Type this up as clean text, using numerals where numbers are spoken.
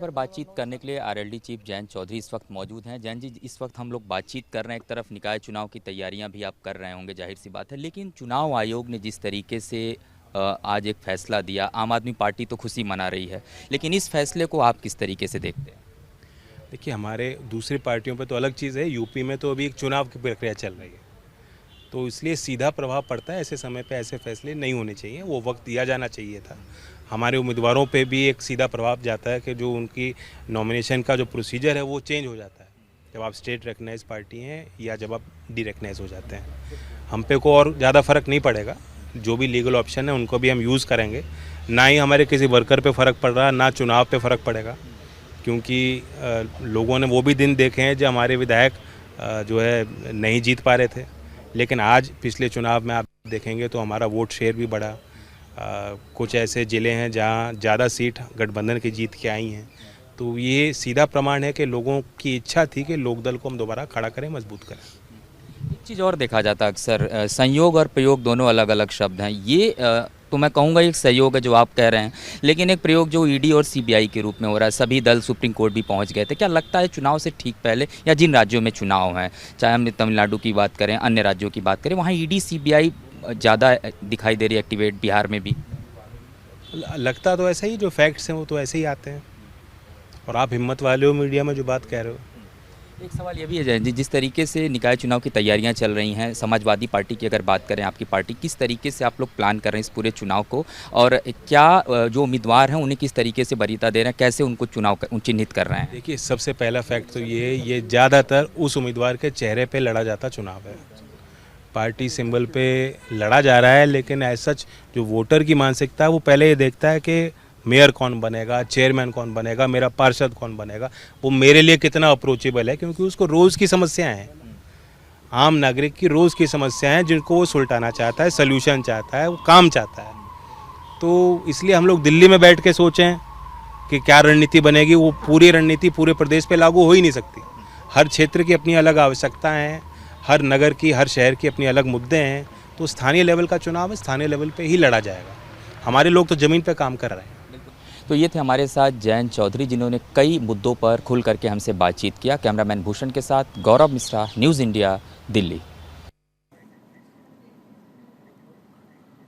पर बातचीत करने के लिए आरएलडी चीफ जयंत चौधरी इस वक्त मौजूद हैं। जयंत जी, इस वक्त हम लोग बातचीत कर रहे हैं, एक तरफ निकाय चुनाव की तैयारियां भी आप कर रहे होंगे, जाहिर सी बात है, लेकिन चुनाव आयोग ने जिस तरीके से आज एक फैसला दिया, आम आदमी पार्टी तो खुशी मना रही है, लेकिन इस फैसले को आप किस तरीके से देखते हैं? देखिए, हमारे दूसरी पार्टियों पे तो अलग चीज़ है। यूपी में तो अभी एक चुनाव की प्रक्रिया चल रही है, तो इसलिए सीधा प्रभाव पड़ता है। ऐसे समय पे ऐसे फैसले नहीं होने चाहिए, वो वक्त दिया जाना चाहिए था। हमारे उम्मीदवारों पे भी एक सीधा प्रभाव जाता है कि जो उनकी नॉमिनेशन का जो प्रोसीजर है वो चेंज हो जाता है जब आप स्टेट रिकग्नाइज पार्टी हैं या जब आप डी रिकग्नाइज हो जाते हैं। हम पे को और ज़्यादा फ़र्क नहीं पड़ेगा, जो भी लीगल ऑप्शन है उनको भी हम यूज़ करेंगे। ना ही हमारे किसी वर्कर पे फ़र्क पड़ रहा, ना चुनाव पे फ़र्क पड़ेगा, क्योंकि लोगों ने वो भी दिन देखे हैं जब हमारे विधायक जो है नहीं जीत पा रहे थे। लेकिन आज पिछले चुनाव में आप देखेंगे तो हमारा वोट शेयर भी बढ़ा। कुछ ऐसे ज़िले हैं जहां ज़्यादा सीट गठबंधन की जीत के आई हैं, तो ये सीधा प्रमाण है कि लोगों की इच्छा थी कि लोकदल को हम दोबारा खड़ा करें, मजबूत करें। एक चीज़ और देखा जाता है अक्सर, संयोग और प्रयोग दोनों अलग अलग शब्द हैं। ये तो मैं कहूँगा एक सहयोग है जो आप कह रहे हैं, लेकिन एक प्रयोग जो ईडी और सीबीआई के रूप में हो रहा है, सभी दल सुप्रीम कोर्ट भी पहुंच गए थे। क्या लगता है चुनाव से ठीक पहले या जिन राज्यों में चुनाव हैं, चाहे हम तमिलनाडु की बात करें, अन्य राज्यों की बात करें, वहाँ ईडी सीबीआई ज़्यादा दिखाई दे रही है एक्टिवेट, बिहार में भी? लगता तो ऐसा ही, जो फैक्ट्स हैं वो तो ऐसे ही आते हैं, और आप हिम्मत वाले हो मीडिया में जो बात कह रहे हो। एक सवाल ये भी है जयंत जी, जिस तरीके से निकाय चुनाव की तैयारियां चल रही हैं, समाजवादी पार्टी की अगर बात करें, आपकी पार्टी किस तरीके से आप लोग प्लान कर रहे हैं इस पूरे चुनाव को, और क्या जो उम्मीदवार हैं उन्हें किस तरीके से वरीयता दे रहे हैं, कैसे उनको चिन्हित कर रहे हैं? देखिए, सबसे पहला फैक्ट तो ये ज़्यादातर उस उम्मीदवार के चेहरे पे लड़ा जाता चुनाव है। पार्टी सिंबल पे लड़ा जा रहा है, लेकिन एज सच जो वोटर की मानसिकता है वो पहले ये देखता है कि मेयर कौन बनेगा, चेयरमैन कौन बनेगा, मेरा पार्षद कौन बनेगा, वो मेरे लिए कितना अप्रोचेबल है, क्योंकि उसको रोज़ की समस्याएं हैं। आम नागरिक की रोज़ की समस्याएं हैं जिनको वो सुलटाना चाहता है, सल्यूशन चाहता है, वो काम चाहता है। तो इसलिए हम लोग दिल्ली में बैठ के सोचें कि क्या रणनीति बनेगी, वो पूरी रणनीति पूरे प्रदेश पे लागू हो ही नहीं सकती। हर क्षेत्र की अपनी अलग आवश्यकताएं हैं, हर नगर की, हर शहर की अपनी अलग मुद्दे हैं। तो स्थानीय लेवल का चुनाव है, स्थानीय लेवल पे ही लड़ा जाएगा। हमारे लोग तो ज़मीन पे काम कर रहे हैं। तो ये थे हमारे साथ जयंत चौधरी, जिन्होंने कई मुद्दों पर खुल करके हमसे बातचीत किया। कैमरामैन भूषण के साथ गौरव मिश्रा, न्यूज़ इंडिया, दिल्ली।